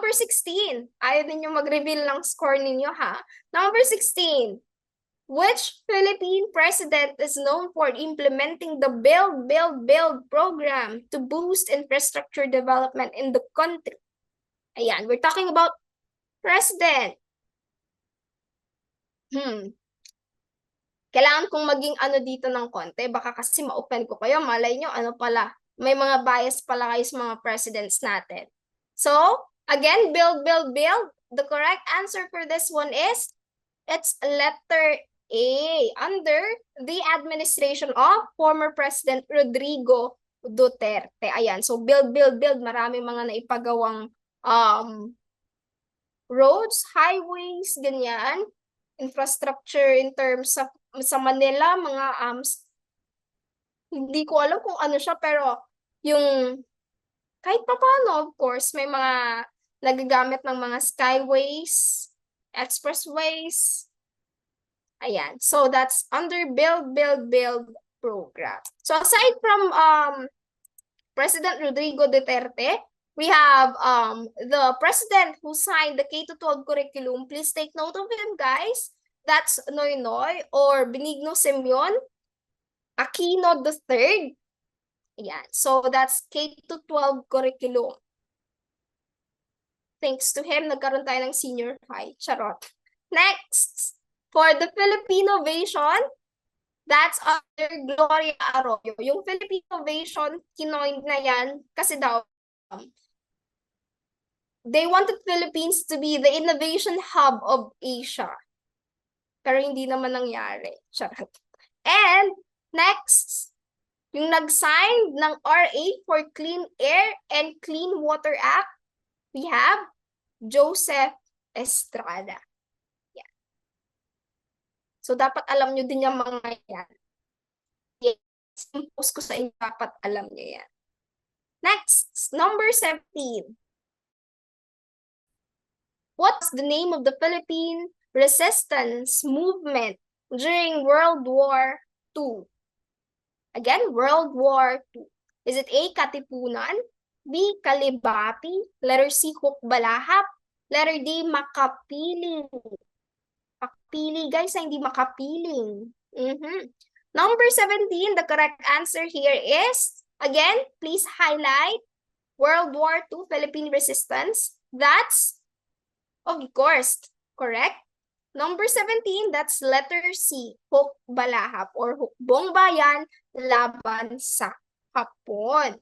Number 16. Ayaw din yung mag-reveal ng score ninyo, ha? Number 16. Which Philippine president is known for implementing the Build, Build, Build program to boost infrastructure development in the country? Ayan, we're talking about president. Kailangan kong maging ano dito ng konti. Baka kasi ma-open ko kayo. Malay nyo, ano pala. May mga bias pala kayo sa mga presidents natin. So, again, build, build, build. The correct answer for this one is, it's letter A, under the administration of former President Rodrigo Duterte. Ayan, so build, build, build. Maraming mga naipagawang roads, highways, ganyan. Infrastructure in terms of sa Manila, mga hindi ko alam kung ano siya, pero yung kahit pa paano, of course, may mga nagagamit ng mga skyways, expressways. Ayan. So that's under Build, Build, Build program. So aside from President Rodrigo Duterte, we have the president who signed the K-12 curriculum. Please take note of him, guys. That's Noynoy or Benigno Simeon Aquino III. Ayan. So that's K-12 curriculum. Thanks to him, nagkaroon tayo ng senior high. Charot. Next, for the Filipino-vation, that's under Gloria Arroyo. Yung Filipino-vation, kinoin na yan kasi daw, they wanted Philippines to be the innovation hub of Asia. Pero hindi naman nangyari. Charot. And next, yung nag-sign ng RA for Clean Air and Clean Water Act, we have Joseph Estrada. Yeah. So, dapat alam nyo din yung mga yan. Yes, post ko sa inyo, dapat alam nyo yan. Next, number 17. What's the name of the Philippine resistance movement during World War II? Again, World War II. Is it A, Katipunan, B, Kalibati, letter C, Hukbalahap, letter D, Makapiling. Makapili, guys, hindi makapiling. Number 17, the correct answer here is, again, please highlight World War II Philippine resistance. That's, of course, correct. Number 17, that's letter C, Hukbalahap or Hukbong Bayan laban sa Hapon.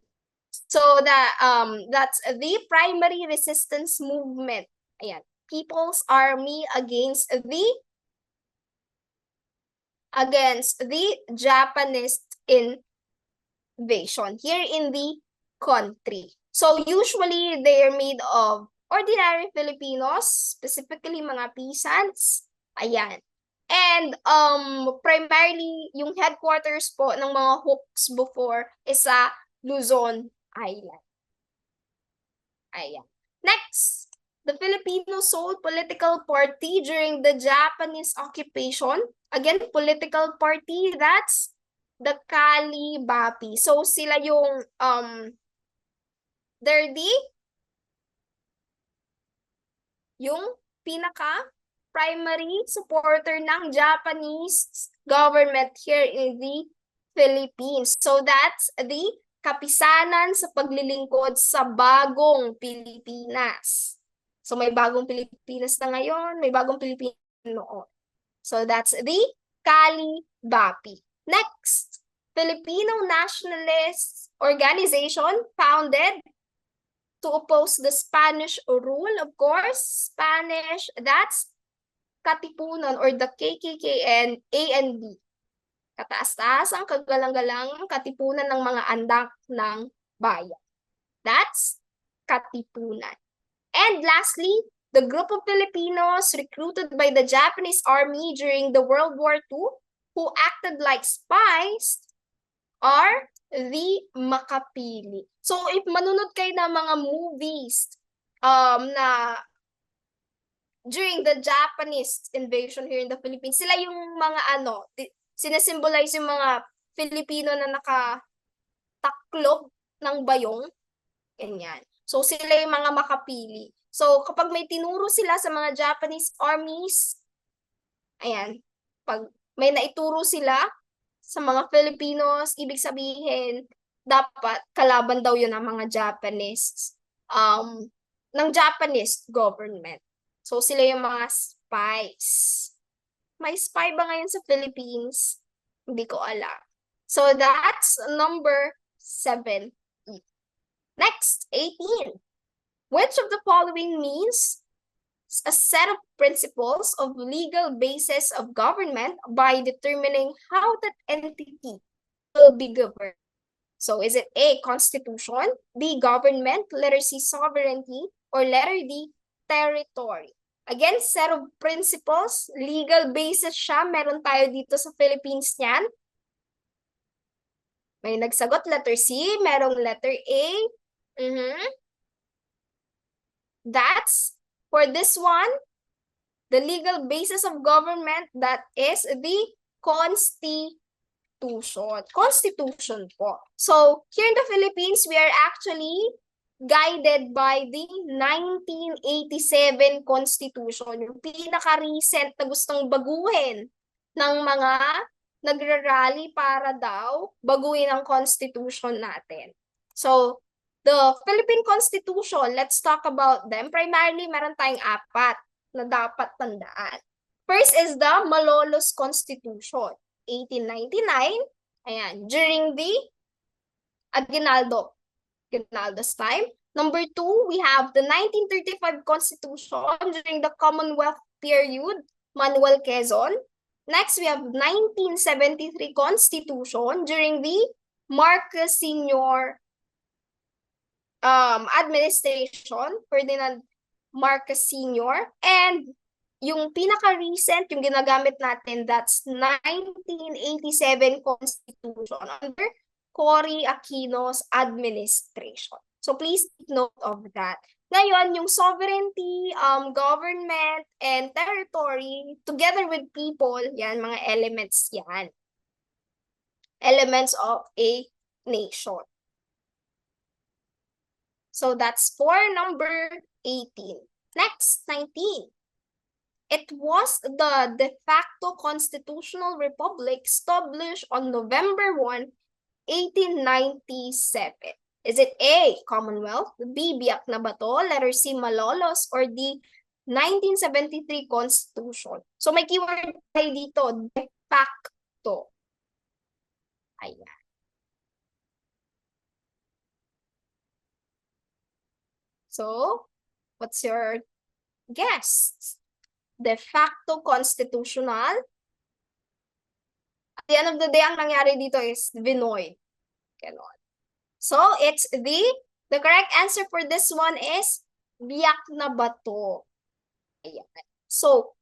So that's the primary resistance movement. Ayan, People's Army against the Japanese invasion here in the country. So usually they are made of ordinary Filipinos, specifically mga peasants. Ayan. And primarily yung headquarters po ng mga Hooks before is sa Luzon Island. Ayan. Next, the Filipino sole political party during the Japanese occupation. Again, political party, that's the Kalibapi. So sila yung they're yung pinaka primary supporter ng Japanese government here in the Philippines. So that's the kapisanan sa paglilingkod sa bagong Pilipinas. So may bagong Pilipinas na ngayon, may bagong Pilipinas noon. So that's the Kalibapi. Next, Filipino Nationalist Organization founded to oppose the Spanish rule, of course. Spanish, that's Katipunan or the KKK and ANB. Kataas-taas ang kagalang-galang katipunan ng mga andak ng bayan. That's Katipunan. And lastly, the group of Filipinos recruited by the Japanese army during the World War II who acted like spies are the Makapili. So if manunod kayo ng mga movies na during the Japanese invasion here in the Philippines, sila yung mga sinasimbolize yung mga Filipino na nakataklob ng bayong. Ganyan. So sila yung mga Makapili. So, kapag may tinuro sila sa mga Japanese armies, ayan, pag may naituro sila sa mga Filipinos, ibig sabihin, dapat kalaban daw yun ng mga ng Japanese government. So, sila yung mga spies. May spy ba ngayon sa Philippines? Hindi ko alam. So, that's number 7. Next, 18. Which of the following means a set of principles of legal basis of government by determining how that entity will be governed? So is it A, constitution, B, government, letter C, sovereignty, or letter D, territory? Again, set of principles, legal basis siya. Meron tayo dito sa Philippines niyan. May nagsagot, letter C, merong letter A. That's, for this one, the legal basis of government, that is the Constitution. Constitution po. So, here in the Philippines, we are actually guided by the 1987 Constitution, yung pinaka-recent na gustong baguhin ng mga nagra-rally para daw baguhin ang Constitution natin. So, the Philippine Constitution, let's talk about them. Primarily, meron tayong 4 na dapat tandaan. First is the Malolos Constitution, 1899, ayan, during the Aguinaldo's time. Number 2, we have the 1935 Constitution during the Commonwealth period, Manuel Quezon. Next, we have 1973 Constitution during the Marcos Sr. Administration, Ferdinand Marcos Sr. And yung pinaka-recent, yung ginagamit natin, that's 1987 Constitution under Cory Aquino's administration. So please take note of that. Ngayon, yung sovereignty, government, and territory, together with people, yan, mga elements yan. Elements of a nation. So that's for number 18. Next, 19. It was the de facto constitutional republic established on November 1, 1897. Is it A, Commonwealth, B, Biak na Bato, letter C, Malolos, or D, 1973 Constitution? So may keyword tayo dito, de facto. Ayan. So, what's your guess? De facto constitutional. At the end of the day, ang nangyari dito is vinoy. Ganon. So, it's the correct answer for this one is Biak na Bato. Ayan. So,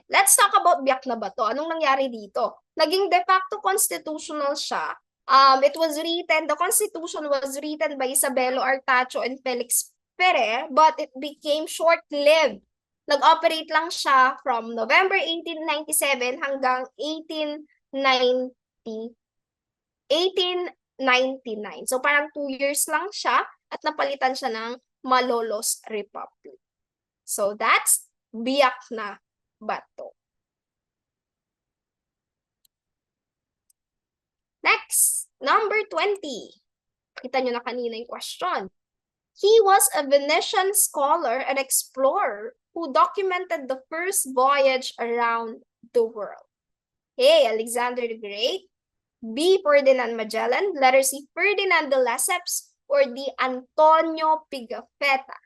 let's talk about Biak na Bato. Anong nangyari dito? Naging de facto constitutional siya. The Constitution was written by Isabelo Artacho and Felix Ferrer, but it became short-lived. Nag-operate lang siya from November 1897 hanggang 1899. So parang 2 years lang siya at napalitan siya ng Malolos Republic. So that's Biak na Bato. Next, number 20. Kita nyo na kanina yung question. He was a Venetian scholar and explorer who documented the first voyage around the world. A, Alexander the Great, B, Ferdinand Magellan, letter C, Ferdinand de Lesseps, or D, Antonio Pigafetta.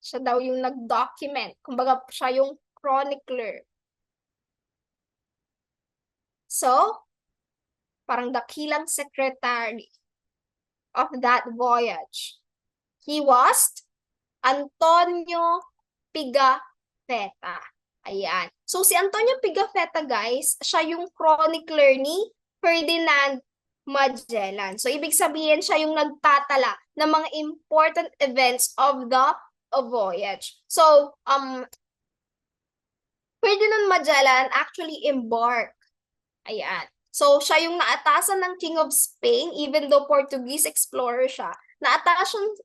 Siya daw yung nag-document. Kumbaga, siya yung chronicler. So, parang dakilang secretary of that voyage. He was Antonio Pigafetta. Ayan. So, si Antonio Pigafetta, guys, siya yung chronicler ni Ferdinand Magellan. So, ibig sabihin, siya yung nagtatala ng mga important events of the voyage. So, Ferdinand Magellan actually embarked. Ayan. So, siya yung naatasan ng King of Spain, even though Portuguese explorer siya. Naatasan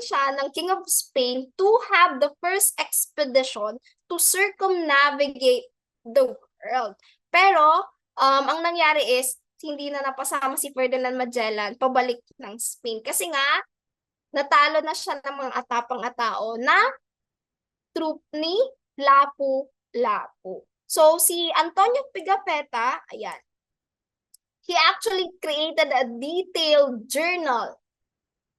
siya ng King of Spain to have the first expedition to circumnavigate the world. Pero, ang nangyari is, hindi na napasama si Ferdinand Magellan pabalik ng Spain. Kasi nga, natalo na siya ng mga atapang-atao na troop ni Lapu-Lapu. So, si Antonio Pigafetta, ayan, he actually created a detailed journal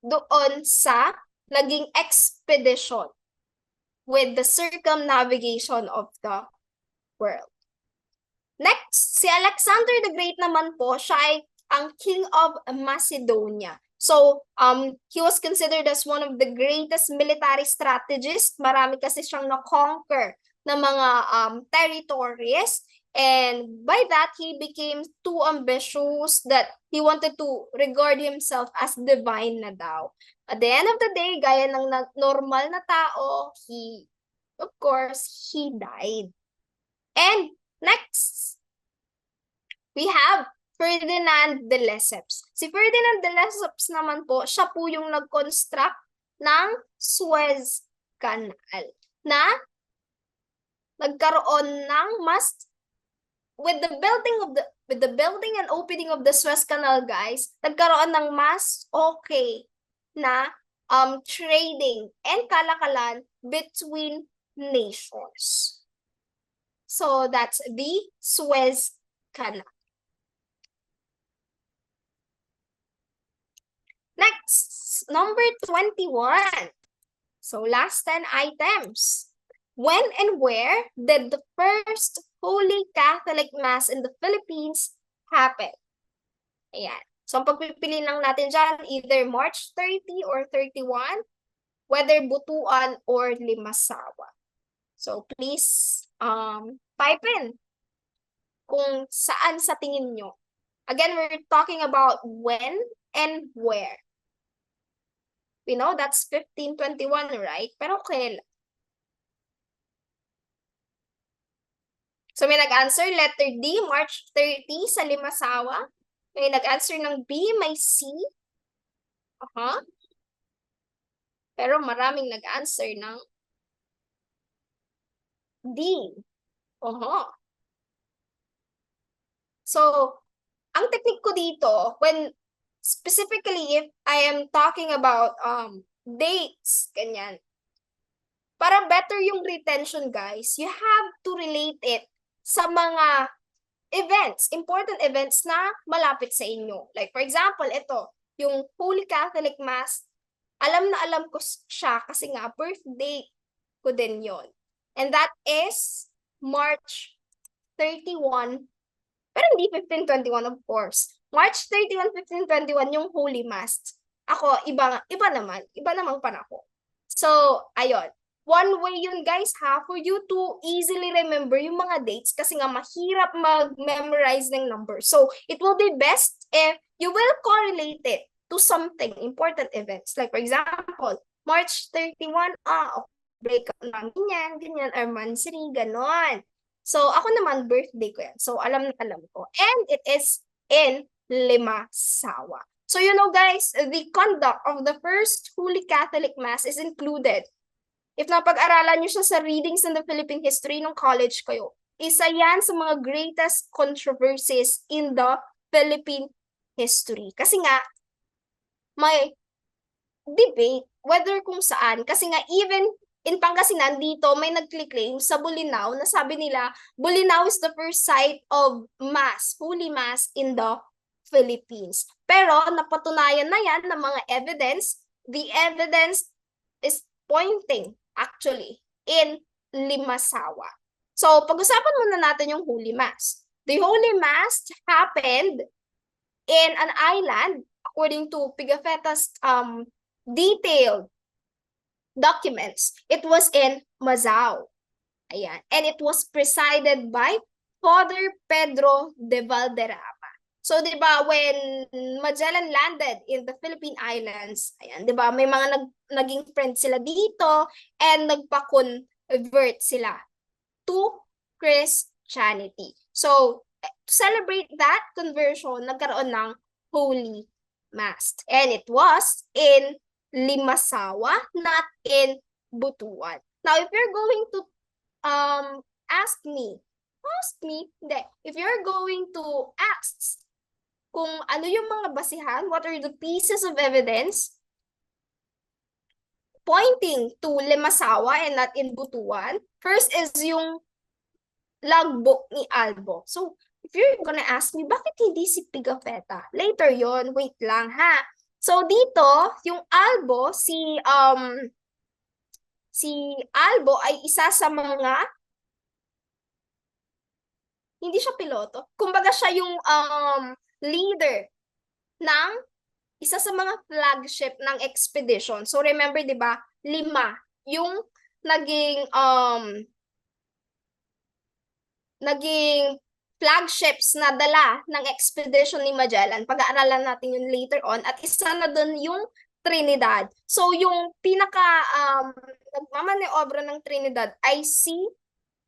doon sa naging expedition with the circumnavigation of the world. Next, si Alexander the Great naman po, siya ay ang King of Macedonia. So, he was considered as one of the greatest military strategists. Marami kasi siyang na-conquer na mga territories. And by that, he became too ambitious that he wanted to regard himself as divine na daw. At the end of the day, gaya ng normal na tao, of course, he died. And next, we have Ferdinand de Lesseps. Si Ferdinand de Lesseps naman po, siya po yung nag-construct ng Suez Canal na nagkaroon ng with the building and opening of the Suez Canal, guys, nagkaroon ng mas okay na trading and kalakalan between nations. So that's the Suez Canal. Next, number 21. So last 10 items. When and where did the first Holy Catholic Mass in the Philippines happen? Ayan. So ang pagpipili lang natin dyan, either March 30 or 31, whether Butuan or Limasawa. So please type in kung saan sa tingin nyo. Again, we're talking about when and where. We know that's 1521, right? Pero kailan? So may nag-answer letter D, March 30 sa Limasawa. May nag-answer ng B, may C. Pero maraming nag-answer ng D. So, ang technique ko dito, specifically if I am talking about dates, ganyan, para better yung retention, guys, you have to relate it sa mga events, important events na malapit sa inyo. Like, for example, ito, yung Holy Catholic Mass, alam na alam ko siya kasi nga birthday ko din yon. And that is March 31, pero hindi 1521, of course. March 31, 1521 yung Holy Mass. Ako, iba namang panahon. So, ayun. One way yun, guys, for you to easily remember yung mga dates kasi nga mahirap mag-memorize ng number. So, it will be best if you will correlate it to something, important events. Like, for example, March 31, breakup ng ganyan, anniversary, ganon. So, ako naman, birthday ko yan. So, alam ko. And it is in Limasawa. So, you know, guys, the conduct of the first Holy Catholic Mass is included. If napag-aralan nyo siya sa readings in the Philippine history ng college kayo, isa yan sa mga greatest controversies in the Philippine history. Kasi nga, may debate whether kung saan. Kasi nga, even in Pangasinan, dito may nag-claim sa Bolinao na sabi nila, Bolinao is the first site of Mass, Holy Mass in the Philippines. Pero napatunayan na yan ng mga evidence. The evidence is pointing actually in Limasawa. So, pag-usapan muna natin yung Holy Mass. The Holy Mass happened in an island according to Pigafetta's detailed documents. It was in Mazao. Ayan. And it was presided by Father Pedro de Valderrama. So, di ba, when Magellan landed in the Philippine Islands, ayan, di ba, may mga naging friends sila dito and nagpa-convert sila to Christianity. So, to celebrate that conversion, nagkaroon ng Holy Mass. And it was in Limasawa, not in Butuan. Now, if you're going to ask me, hindi. If you're going to ask kung ano yung mga basihan, what are the pieces of evidence pointing to Limasawa and not in Butuan, first is yung logbook ni Albo. So, if you're gonna ask me, bakit hindi si Pigafetta? Later yon, wait lang ha. So, dito, yung Albo, si Albo ay isa sa mga, hindi siya piloto, kumbaga siya yung leader ng isa sa mga flagship ng expedition. So remember, 'di ba? 5 yung naging flagships na dala ng expedition ni Magellan. Pag-aaralan natin yun later on. At isa na dun yung Trinidad. So yung pinaka nagmamaneobra ng Trinidad ay si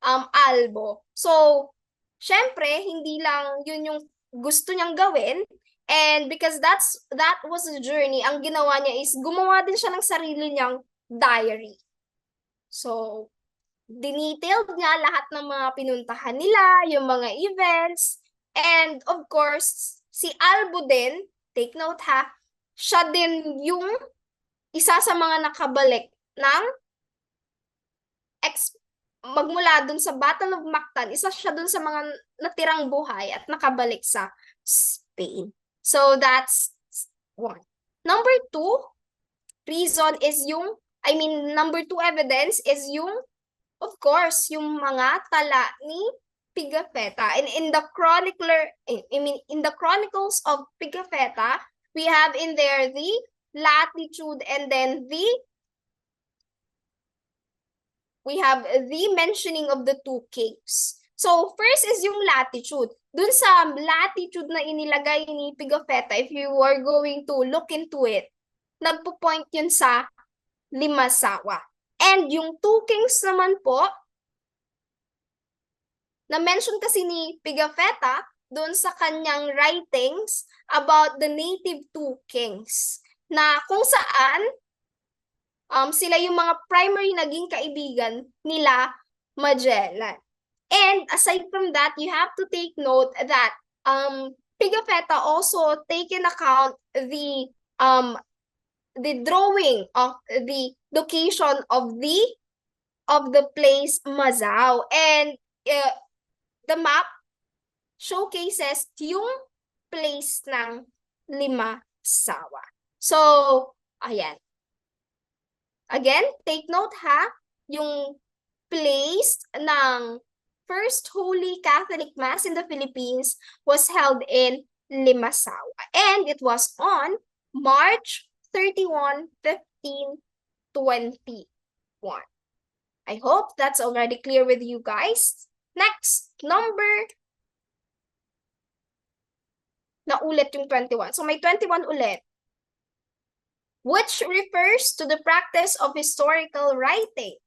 Albo. So syempre, hindi lang yun yung gusto niyang gawin. And because that was the journey, ang ginawa niya is gumawa din siya ng sarili niyang diary. So, dinetailed niya lahat ng mga pinuntahan nila, yung mga events, and of course, si Albo din, take note ha, siya din yung isa sa mga nakabalik ng magmula dun sa Battle of Mactan, isa siya dun sa mga natirang buhay at nakabalik sa Spain. So that's one. Number 2 reason is number 2 evidence is yung, of course, yung mga tala ni Pigafetta. And in the chronicles of Pigafetta, we have in there the latitude and then we have the mentioning of the 2 caves. So, first is yung latitude. Dun sa latitude na inilagay ni Pigafetta, if you are going to look into it, nagpo-point yun sa Limasawa. And yung 2 kings naman po, na-mention kasi ni Pigafetta dun sa kanyang writings about the native 2 kings, na kung saan sila yung mga primary naging kaibigan nila Magellan. And aside from that, you have to take note that Pigafetta also take in account the drawing of the location of the place Mazao, and the map showcases yung place ng Limasawa. So, ayan. Again, take note ha, yung place ng First Holy Catholic Mass in the Philippines was held in Limasawa. And it was on March 31, 1521. I hope that's already clear with you guys. Next, naulit yung 21. So may 21 ulit, which refers to the practice of historical writing.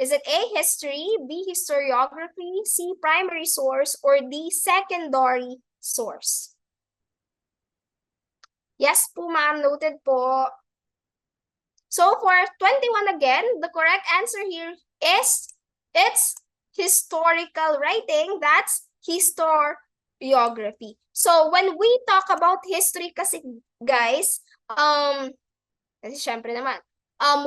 Is it A, history, B, historiography, C, primary source, or D, secondary source? Yes po ma'am, noted po. So for 21 again, the correct answer here is it's historical writing. That's historiography. So when we talk about history kasi guys, kasi syempre naman,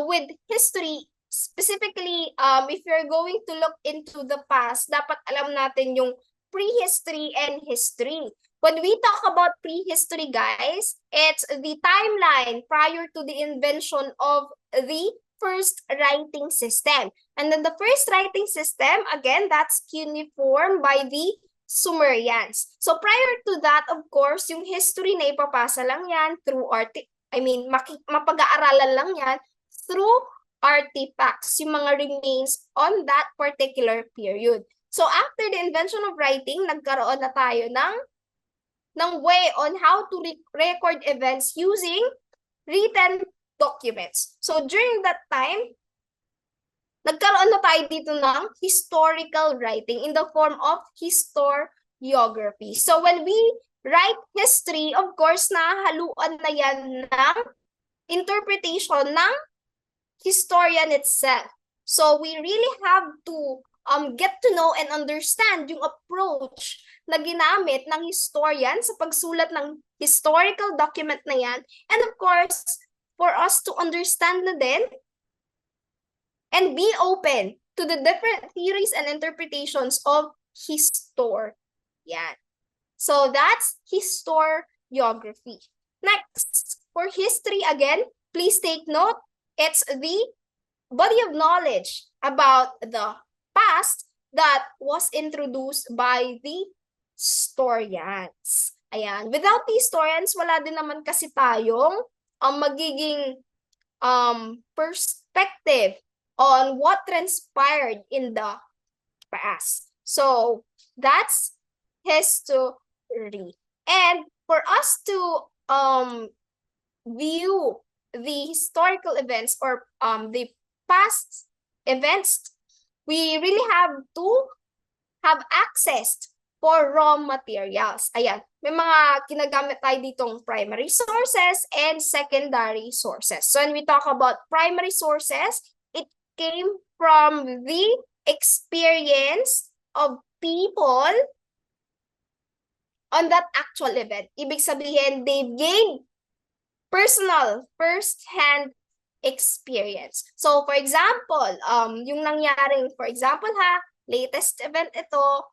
with history, specifically, if you're going to look into the past, dapat alam natin yung prehistory and history. When we talk about prehistory, guys, it's the timeline prior to the invention of the first writing system. And then the first writing system, again, that's cuneiform by the Sumerians. So prior to that, of course, yung history na ipapasa lang yan through mapag-aaralan lang yan through artifacts, yung mga remains on that particular period. So after the invention of writing, nagkaroon na tayo ng way on how to record events using written documents. So during that time, nagkaroon na tayo dito ng historical writing in the form of historiography. So when we write history, of course, nahaluan na yan ng interpretation ng historian itself. So we really have to get to know and understand yung approach na ginamit ng historian sa pagsulat ng historical document na yan. And of course, for us to understand na din and be open to the different theories and interpretations of history. Yan. So that's historiography. Next, for history again, please take note, it's the body of knowledge about the past that was introduced by the historians. Ayan. Without the historians, wala din naman kasi tayong magiging perspective on what transpired in the past. So that's history. And for us to view the historical events or the past events, we really have to have access for raw materials. Ayan, may mga kinagamit tayo ditong primary sources and secondary sources. So when we talk about primary sources, it came from the experience of people on that actual event. Ibig sabihin, they've gained personal, first-hand experience. So, for example, yung nangyaring, for example latest event ito,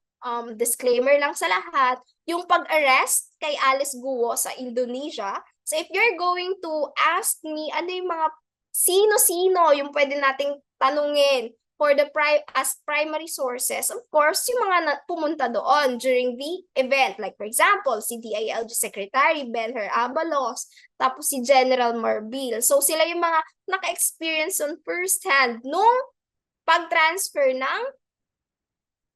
disclaimer lang sa lahat, yung pag-arrest kay Alice Guo sa Indonesia. So, if you're going to ask me, ano yung mga sino-sino yung pwede nating tanungin for the as primary sources, of course, yung mga pumunta doon during the event. Like, for example, si DILG Secretary Benher Abalos, tapos si General Marbil. So, sila yung mga naka-experience on first-hand nung pag-transfer ng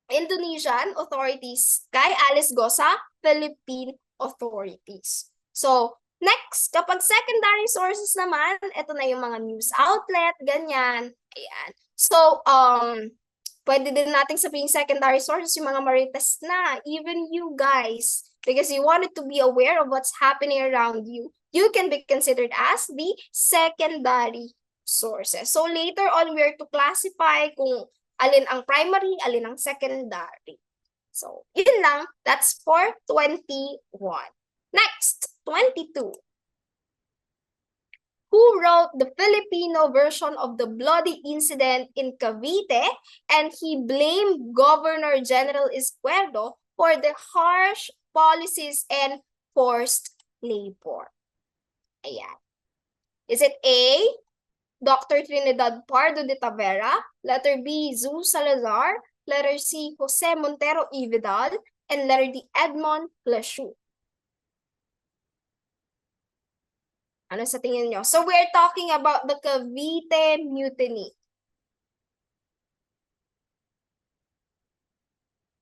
Indonesian authorities kay Alice Guo sa Philippine authorities. So, next, kapag secondary sources naman, ito na yung mga news outlet, ganyan. Ayan. So, pwede din nating sabihin secondary sources yung mga marites na, even you guys, because you wanted to be aware of what's happening around you, you can be considered as the secondary sources. So, later on, we're to classify kung alin ang primary, alin ang secondary. So, yun lang. That's for 21. Next, 22. Who wrote the Filipino version of the bloody incident in Cavite, and he blamed Governor General Izquierdo for the harsh policies and forced labor. Ayan. Is it A, Dr. Trinidad Pardo de Tavera, letter B, Zu Salazar, letter C, Jose Montero y Vidal, and letter D, Edmond Pleshu? Ano sa tingin nyo? So we're talking about the Cavite Mutiny.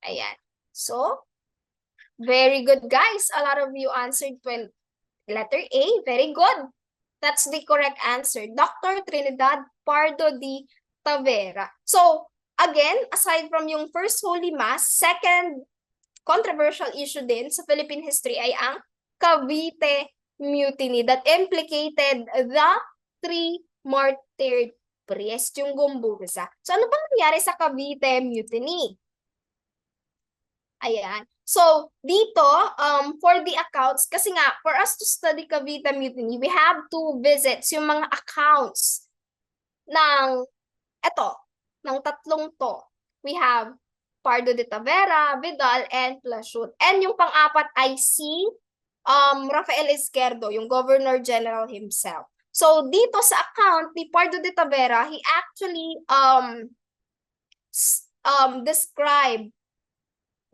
Ayan. So, very good, guys. A lot of you answered letter A. Very good. That's the correct answer. Dr. Trinidad Pardo de Tavera. So, again, aside from yung first Holy Mass, second controversial issue din sa Philippine history ay ang Cavite Mutiny that implicated the 3 martyred priests, yung Gumbusa. So, ano bang nangyari sa Cavite Mutiny? Ayan. So, dito, for the accounts, kasi nga, for us to study Cavite Mutiny, we have to visit yung mga accounts ng, ng tatlong to. We have Pardo de Tavera, Vidal, and Plashut. And yung pang-apat ay si Rafael Izquierdo, yung Governor General himself. So, dito sa account ni Pardo de Tavera, he actually described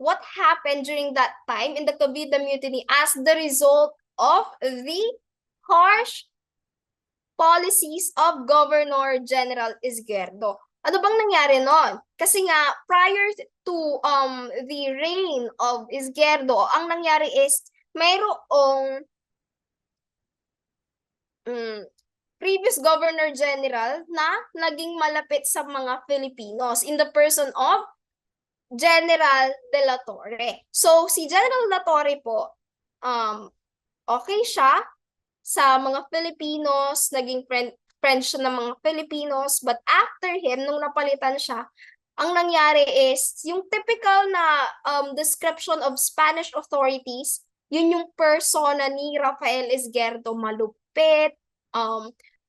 what happened during that time in the Cavite Mutiny as the result of the harsh policies of Governor General Izquierdo. Ano bang nangyari nun? Kasi nga, prior to the reign of Izquierdo, ang nangyari is mayroong previous Governor General na naging malapit sa mga Filipinos in the person of General De La Torre. So, si General De La Torre po, okay siya sa mga Filipinos, naging friend siya ng mga Filipinos, but after him, nung napalitan siya, ang nangyari is, yung typical na description of Spanish authorities, yun yung persona ni Rafael Izquierdo, malupit,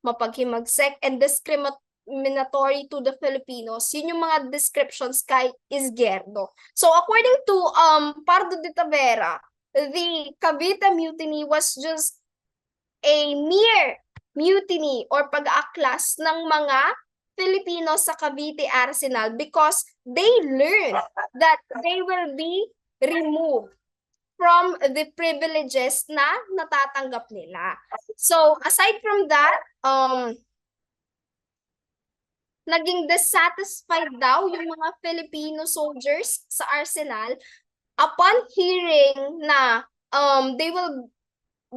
mapaghimagsek, and discriminatory to the Filipinos. Yun yung mga descriptions kay Izquierdo. So according to Pardo de Tavera, the Cavite Mutiny was just a mere mutiny or pag-aaklas ng mga Filipinos sa Cavite Arsenal because they learned that they will be removed from the privileges na natatanggap nila. So, aside from that, naging dissatisfied daw yung mga Filipino soldiers sa Arsenal upon hearing na they will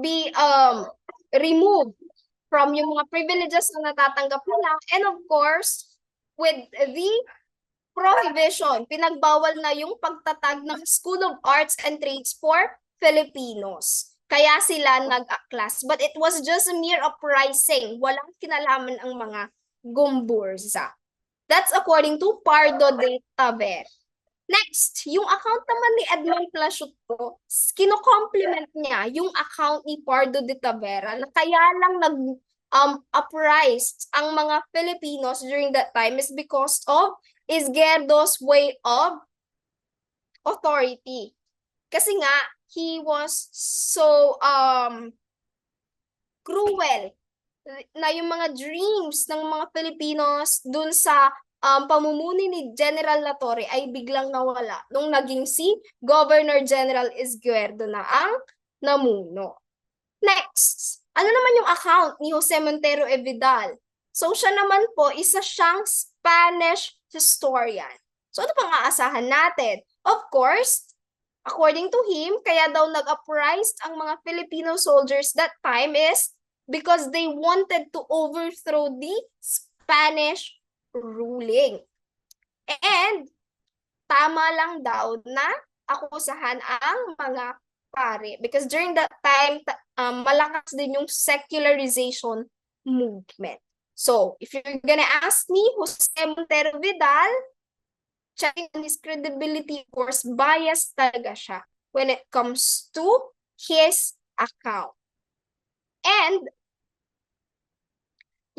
be removed from yung mga privileges na natatanggap nila. And of course, with the prohibition, pinagbawal na yung pagtatag ng School of Arts and Trades for Filipinos. Kaya sila nag-aklas. But it was just a mere uprising. Walang kinalaman ang mga gumburza. That's according to Pardo de Tavera. Next, yung account naman ni Edmond Plasiuto, kino-compliment niya yung account ni Pardo de Tavera na kaya lang uprise ang mga Filipinos during that time is because of Izquierdo's way of authority. Kasi nga, he was so cruel na yung mga dreams ng mga Filipinos dun sa pamumuni ni General La Torre ay biglang nawala nung naging si Governor General Izquierdo na ang namuno. Next, ano naman yung account ni Jose Montero e Vidal? So siya naman po, isa siyang Spanish historian. So ano pang aasahan natin? Of course, according to him, kaya daw nag-uprise ang mga Filipino soldiers that time is because they wanted to overthrow the Spanish ruling. And tama lang daw na akusahan ang mga pare because during that time, malakas din yung secularization movement. So, if you're gonna ask me, Jose Montero Vidal, checking on his credibility, of course, biased talaga siya when it comes to his account. And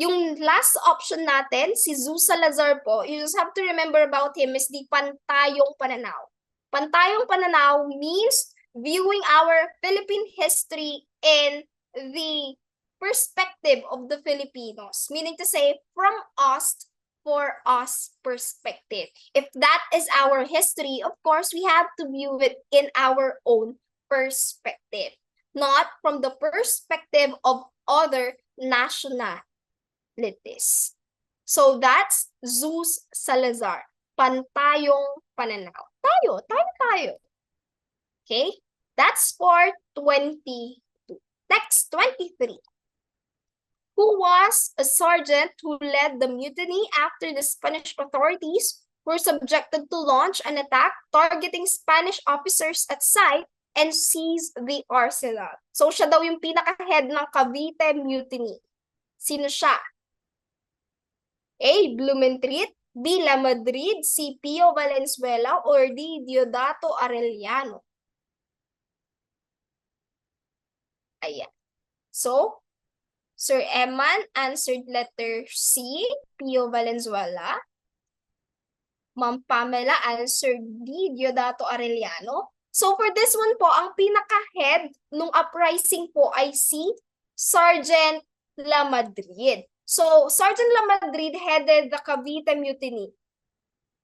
yung last option natin, si Zu Salazar po, you just have to remember about him is the pantayong pananaw. Pantayong pananaw means viewing our Philippine history in the perspective of the Filipinos, meaning to say from us for us perspective. If that is our history, of course, we have to view it in our own perspective, not from the perspective of other nationalities. So that's Zeus Salazar, pantayong pananaw. Tayo. Okay? That's for 22. Next, 23. Who was a sergeant who led the mutiny after the Spanish authorities were subjected to launch an attack targeting Spanish officers at sight and seize the arsenal. So siya daw yung pinaka-head ng Cavite Mutiny. Sino siya? A. Blumentritt, B. La Madrid, C. Pio Valenzuela, or D. Diodato Arellano? Ayan. So, Sir Eman answered letter C, Pio Valenzuela. Ma'am Pamela answered D, Diodato Arellano. So for this one po, ang pinaka-head nung uprising po ay si Sergeant La Madrid. So Sergeant La Madrid headed the Cavite Mutiny.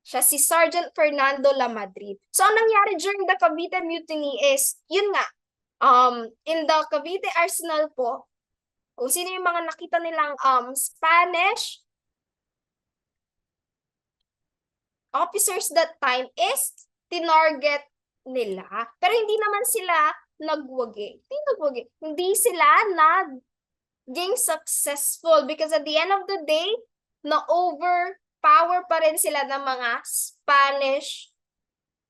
Siya si Sergeant Fernando La Madrid. So ang nangyari during the Cavite Mutiny is, yun nga, in the Cavite Arsenal po, kung sino yung mga nakita nilang Spanish officers that time is tinarget nila. Pero hindi naman sila nagwagi. Hindi sila naging successful because at the end of the day, na-overpower pa rin sila ng mga Spanish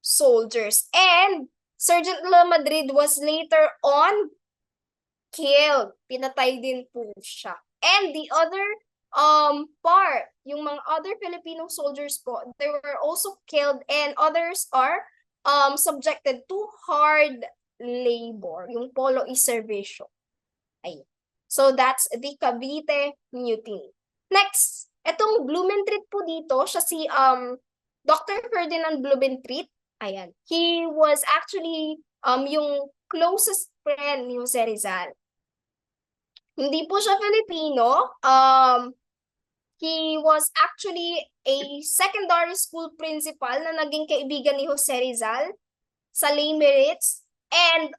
soldiers. And Sergeant Lamadrid was later on killed. Pinatay din po siya. And the other part, yung mga other Filipino soldiers po, they were also killed and others are subjected to hard labor, yung polo y servicio. Ayun. So that's the Cavite Mutiny. Next, etong Blumentritt po dito, siya si Dr. Ferdinand Blumentritt. Ayan. He was actually yung closest friend ni Jose Rizal. Hindi po siya Filipino. He was actually a secondary school principal na naging kaibigan ni Jose Rizal sa Les Mérites. And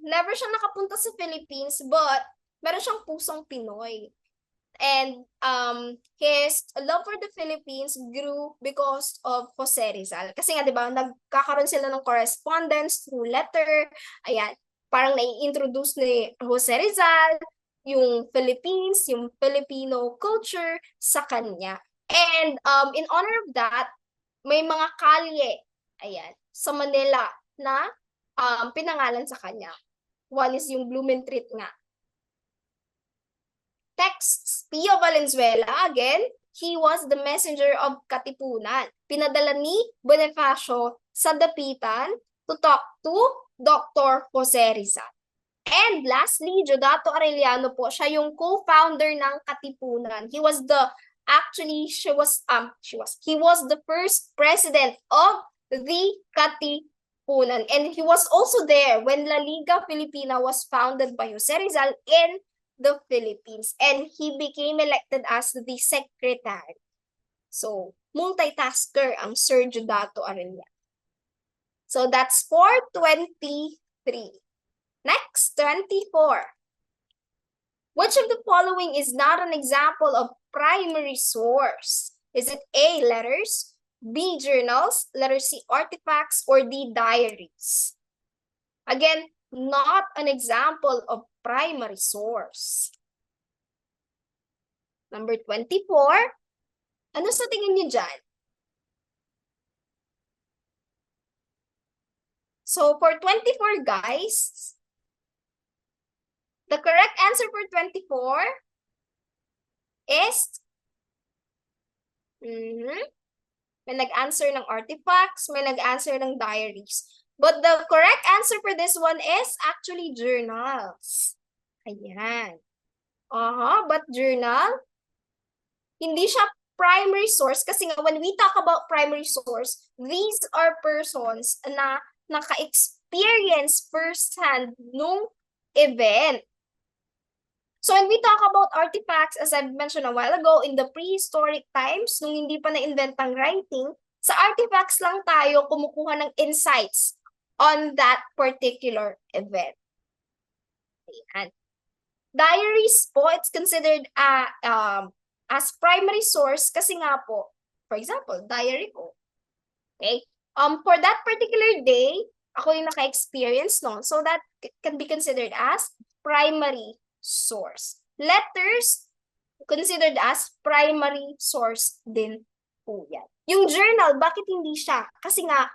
never siya nakapunta sa Philippines, but meron siyang pusong Pinoy. And his love for the Philippines grew because of Jose Rizal. Kasi nga, di ba, nagkakaroon sila ng correspondence through letter. Ayan, parang nai-introduce ni Jose Rizal yung Philippines, yung Filipino culture sa kanya. And in honor of that, may mga kalye, ayan, sa Manila na pinangalan sa kanya. One is yung Blumentritt nga. Text, Pio Valenzuela, again, he was the messenger of Katipunan. Pinadala ni Bonifacio sa Dapitan to talk to Dr. Jose Rizal. And lastly, Diodato Arellano po, siya yung co-founder ng Katipunan. He was the first president of the Katipunan. And he was also there when La Liga Filipina was founded by Jose Rizal in the Philippines. And he became elected as the secretary. So, multitasker ang Sir Diodato Arellano. So, that's for 23. Next, 24. Which of the following is not an example of primary source? Is it A, letters, B, journals, letter C, artifacts, or D, diaries? Again, not an example of primary source. Number 24. Ano sa tingin niyo dyan? So, for 24, guys, the correct answer for 24 is may nag-answer ng artifacts, may nag-answer ng diaries. But the correct answer for this one is actually journals. Ayan. But journal, hindi siya primary source kasi nga when we talk about primary source, these are persons na naka-experience firsthand nung event. So when we talk about artifacts, as I've mentioned a while ago, in the prehistoric times, nung hindi pa na-invent ang writing, sa artifacts lang tayo kumukuha ng insights on that particular event. Ayan. Diaries po, it's considered as primary source kasi nga po, for example, diary ko. Okay? For that particular day, ako yung naka-experience noon. So that can be considered as primary source. Letters, considered as primary source din po yan. Yung journal, bakit hindi siya? Kasi nga,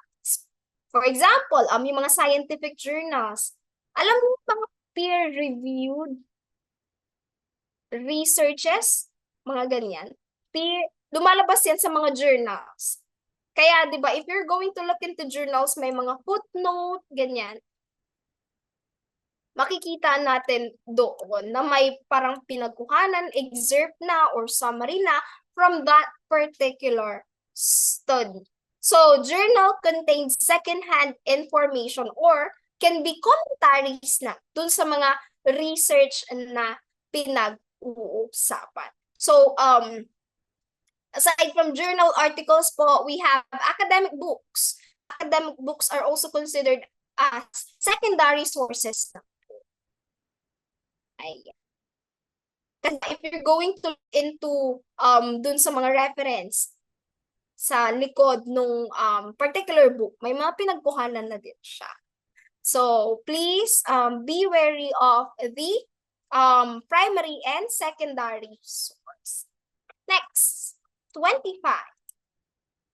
for example, yung mga scientific journals, alam mo mga peer-reviewed researches, mga ganyan, lumalabas yan sa mga journals. Kaya, di ba, if you're going to look into journals, may mga footnote, ganyan, makikita natin doon na may parang pinagkuhanan, excerpt na, or summary na from that particular study. So, journal contains second-hand information or can be commentaries na dun sa mga research na pinag-uusapan. So, aside from journal articles po, we have academic books. Academic books are also considered as secondary sources. Ayan. Kasi if you're going to look into dun sa mga reference sa likod nung particular book, may mga pinagkuhanan na din siya. So, please be wary of the primary and secondary source. Next, 25.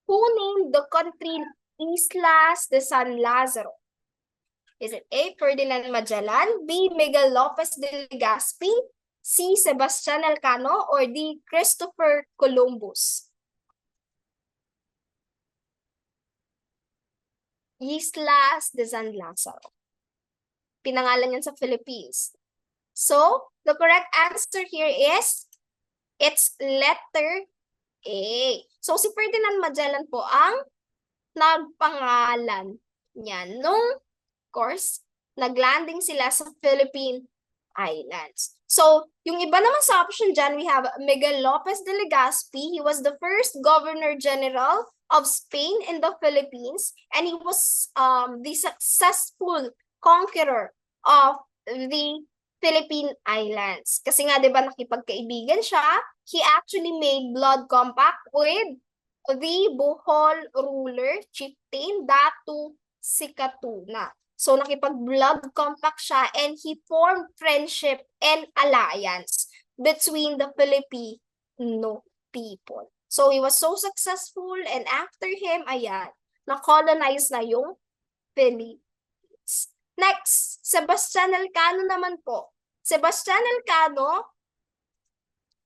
Who named the country Islas de San Lazaro? Is it A. Ferdinand Magellan, B. Miguel Lopez de Legazpi, C. Sebastian Elcano, or D. Christopher Columbus? Islas de San Lazaro. Pinangalan yan sa Philippines. So, the correct answer here is, it's letter A. So, si Ferdinand Magellan po ang nagpangalan niyan. Nung, of course, naglanding sila sa Philippine Islands. So, yung iba naman sa option dyan, we have Miguel Lopez de Legazpi. He was the first Governor General of Spain in the Philippines, and he was the successful conqueror of the Philippine Islands. Kasi nga, di ba, nakipagkaibigan siya. He actually made blood compact with the Bohol ruler, chieftain, Datu Sikatuna. So, nakipag-blood compact siya and he formed friendship and alliance between the Filipino people. So, he was so successful and after him, ayan, na-colonize na yung Philippines. Next, Sebastian Elcano naman po. Sebastian Elcano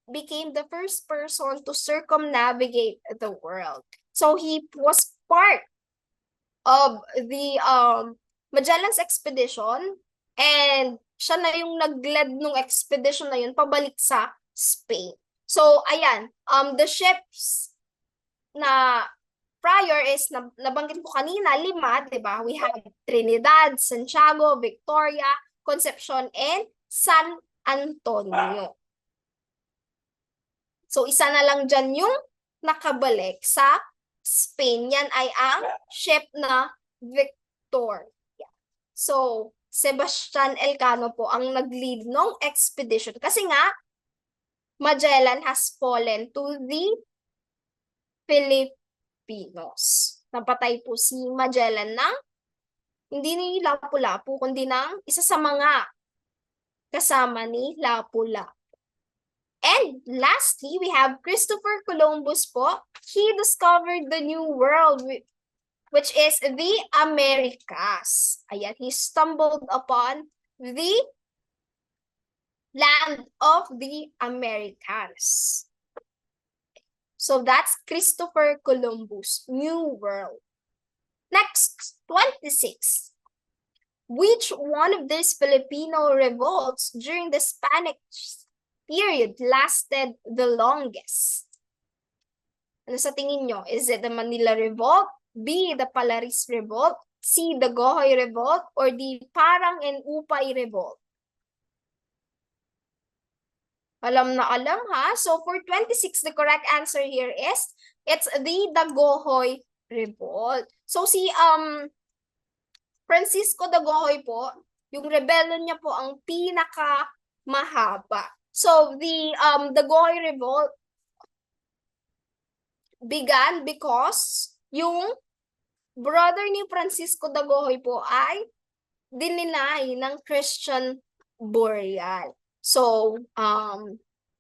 became the first person to circumnavigate the world. So, he was part of the Magellan's expedition and siya na yung nag-lead nung expedition na yun pabalik sa Spain. So, ayan, the ships na prior is, nabanggit ko kanina, 5, di ba? We have Trinidad, Santiago, Victoria, Concepcion, and San Antonio. So, isa na lang dyan yung nakabalik sa Spain. Yan ay ang ship na Victoria. So, Sebastian Elcano po ang nag-lead ng expedition. Kasi nga, Magellan has fallen to the Filipinos. Napatay po si Magellan ng, hindi ni Lapu-Lapu, kundi ng isa sa mga kasama ni Lapu-Lapu. And lastly, we have Christopher Columbus po. He discovered the New World, which is the Americas. Ayan, he stumbled upon the land of the Americans. So that's Christopher Columbus, New World. Next, 26. Which one of these Filipino revolts during the Spanish period lasted the longest? Ano sa tingin nyo? Is it the Manila Revolt, B, the Palaris Revolt, C, the Gohoy Revolt, or D, Parang and Upay Revolt? Alam na alam ha. So for 26, the correct answer here is, it's the Dagohoy Revolt. So si Francisco Dagohoy po, yung rebellion niya po ang pinakamahaba. So the Dagohoy Revolt began because yung brother ni Francisco Dagohoy po ay dininay ng Christian burial. So,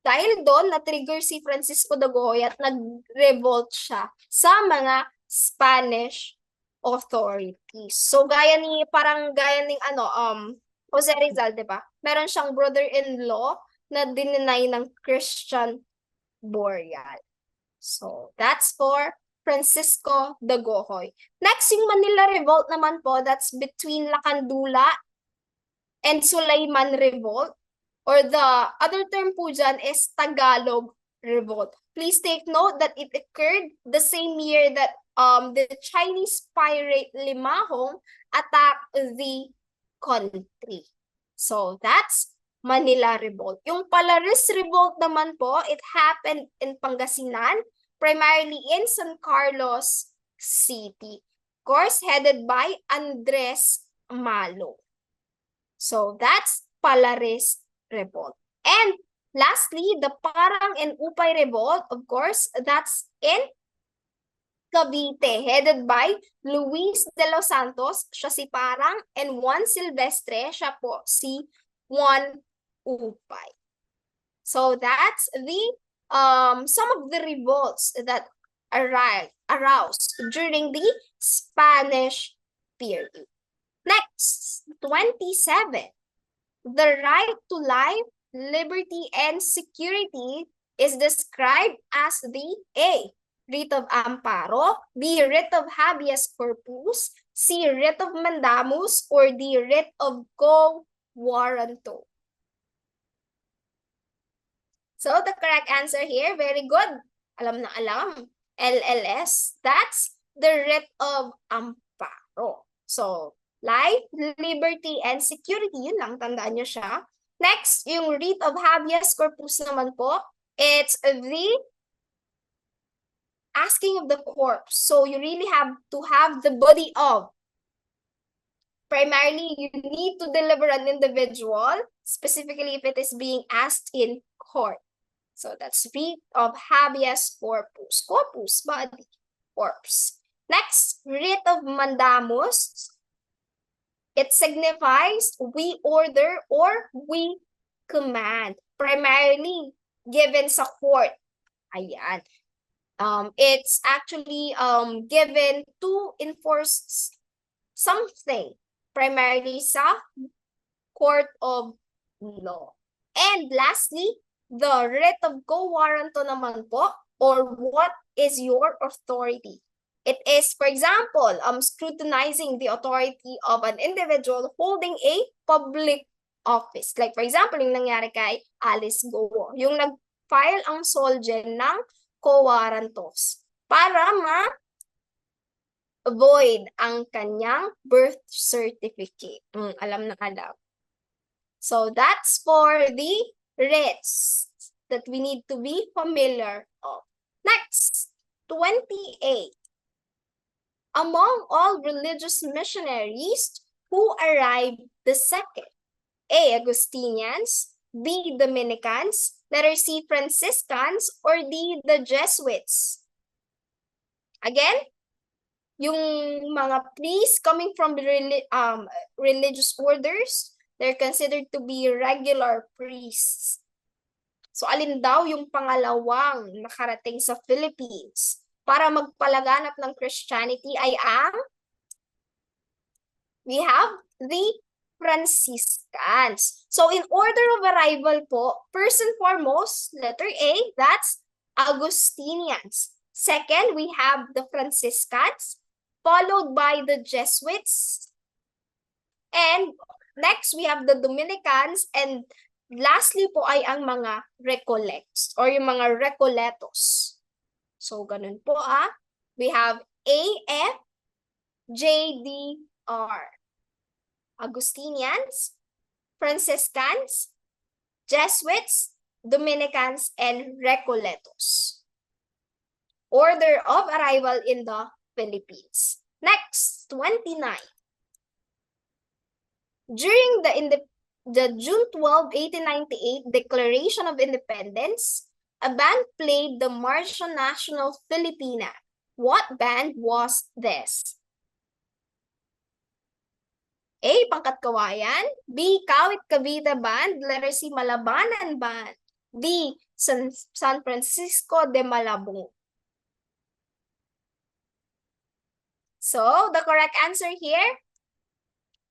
dahil doon, na-trigger si Francisco Dagohoy at nag-revolt siya sa mga Spanish authorities. So, gaya ni Jose Rizal, di ba? Meron siyang brother-in-law na dininay ng Christian burial. So, that's for Francisco Dagohoy. Next, yung Manila Revolt naman po, that's between Lacandula and Sulaiman Revolt. Or the other term po dyan is Tagalog Revolt. Please take note that it occurred the same year that the Chinese pirate Limahong attacked the country. So, that's Manila Revolt. Yung Palaris Revolt naman po, it happened in Pangasinan, primarily in San Carlos City. Of course, headed by Andres Malo. So, that's Palaris Revolt. And lastly, the Parang and Upay Revolt, of course, that's in Cavite, headed by Luis de los Santos, siya si Parang, and Juan Silvestre, siya po si Juan Upay. So that's the some of the revolts that aroused during the Spanish period. Next, 27. The right to life, liberty, and security is described as the A, writ of amparo, B, writ of habeas corpus, C, writ of mandamus, or D, writ of quo warranto. So the correct answer here, very good. Alam na alam. LLS. That's the writ of amparo. So, life, liberty, and security. Yun lang, tandaan nyo siya. Next, yung writ of habeas corpus naman po, it's the asking of the corpse. So, you really have to have the body of. Primarily, you need to deliver an individual, specifically if it is being asked in court. So that's writ of habeas corpus. Corpus, body, corpse. Next, writ of mandamus. It signifies we order or we command. Primarily given sa court. Ayan. It's actually given to enforce something. Primarily sa court of law. And lastly, the writ of quo warranto naman po, or what is your authority? It is, for example, scrutinizing the authority of an individual holding a public office. Like, for example, yung nangyari kay Alice Goa, yung nag-file ang Solgen ng quo warrantos para ma-void ang kanyang birth certificate. Alam na alam. So that's for the writs that we need to be familiar of. Next, 28. Among all religious missionaries who arrived the second, A, Augustinians, B, Dominicans, letter C, Franciscans, or D, the Jesuits. Again, yung mga priests coming from the religious orders, they're considered to be regular priests. So, alin daw yung pangalawang nakarating sa Philippines para magpalaganap ng Christianity ay ang we have the Franciscans. So, in order of arrival po, first and foremost, letter A, that's Augustinians. Second, we have the Franciscans, followed by the Jesuits. And next, we have the Dominicans, and lastly po ay ang mga Recollects or yung mga Recoletos. So, ganun po we have AF, JDR. Augustinians, Franciscans, Jesuits, Dominicans, and Recoletos. Order of arrival in the Philippines. Next, 29. During the June 12, 1898 Declaration of Independence, a band played the Marcha Nacional Filipina. What band was this? A, Pangkat Kawayan, B, Kawit Cavite Band, letter C, Malabanan Band, D, San Francisco de Malabon. So, the correct answer here,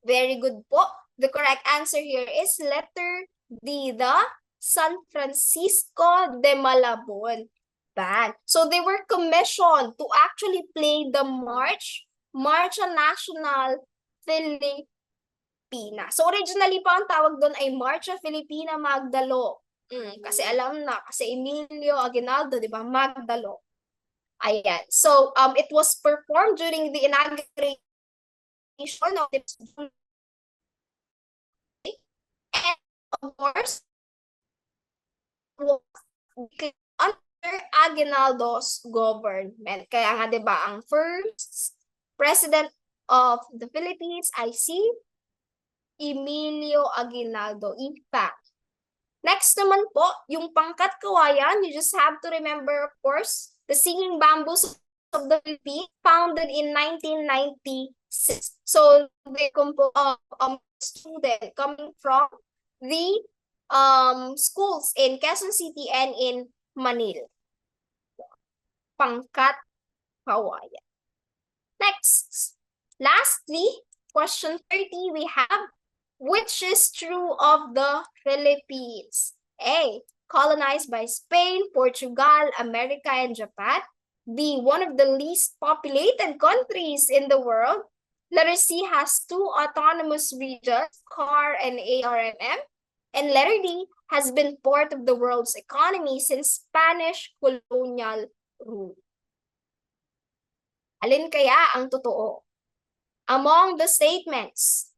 very good po. The correct answer here is letter D, the San Francisco de Malabon Band. So, they were commissioned to actually play the Marcha Nacional Filipina. So, originally pa ang tawag doon ay Marcha Filipina Magdalo. Kasi alam na, kasi Emilio Aguinaldo, di ba? Magdalo. Ayan. So, it was performed during the inauguration of the and of course, under Aguinaldo's government. Kaya nga, di ba, ang first president of the Philippines ay si Emilio Aguinaldo. In fact, next naman po, yung Pangkat Kawayan, you just have to remember, of course, the Singing Bamboos of the Philippines, founded in 1996. So, they compose student coming from the schools in Quezon City and in Manila. Pangkat Kawayan. Next, lastly, question 30, we have, which is true of the Philippines? A, colonized by Spain, Portugal, America, and Japan. B, one of the least populated countries in the world. Letter C, has 2 autonomous regions, CAR and ARMM. And letter D, has been part of the world's economy since Spanish colonial rule. Alin kaya ang totoo? Among the statements.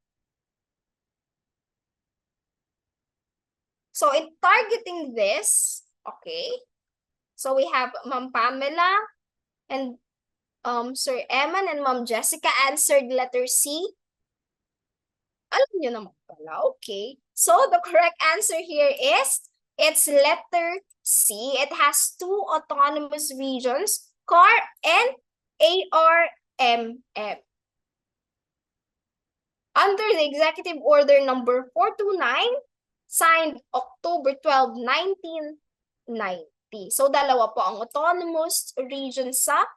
So in targeting this, okay, so we have Ma'am Pamela and Sir Eman and Ma'am Jessica answered letter C. Alam niyo naman pala, okay. So the correct answer here is, it's letter C. It has 2 autonomous regions, CAR and ARMM. Under the Executive Order number 429, signed October 12, 1990. So, dalawa po ang autonomous region sa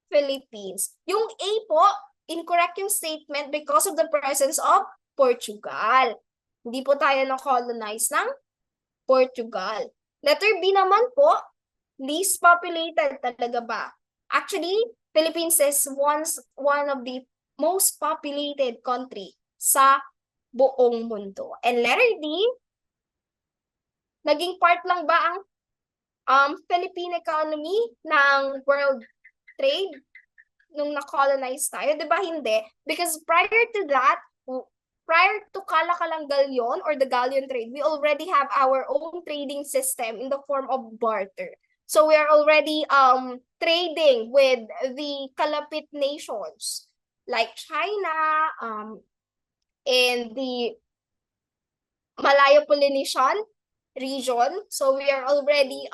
Philippines. Yung A po, incorrect yung statement because of the presence of Portugal. Hindi po tayo na-colonize ng Portugal. Letter B naman po, least populated talaga ba? Actually, Philippines is one of the most populated country sa buong mundo. And letter D, naging part lang ba ang Philippine economy ng world trade nung na-colonize tayo? Diba hindi? Because prior to that, prior to Kalakalang Galleon or the Galleon trade, we already have our own trading system in the form of barter. So we are already trading with the kalapit nations like China, in the Malayo-Polynesian region. So we are already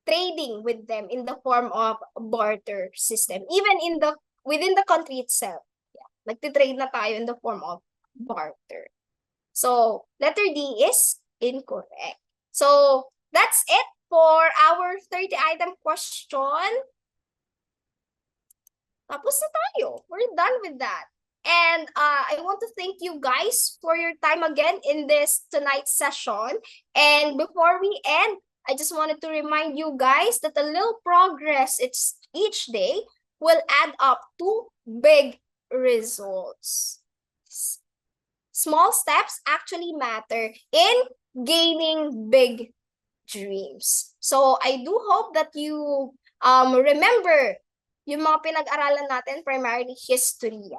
trading with them in the form of barter system. Even within the country itself. Yeah, nagtitrade na tayo in the form of barter. So letter D is incorrect. So that's it for our 30-item question. Tapos na tayo. We're done with that. And I want to thank you guys for your time again in this tonight's session. And before we end, I just wanted to remind you guys that a little progress each day will add up to big results. Small steps actually matter in gaining big dreams. So I do hope that you remember yung mga pinag-aralan natin, primarily history.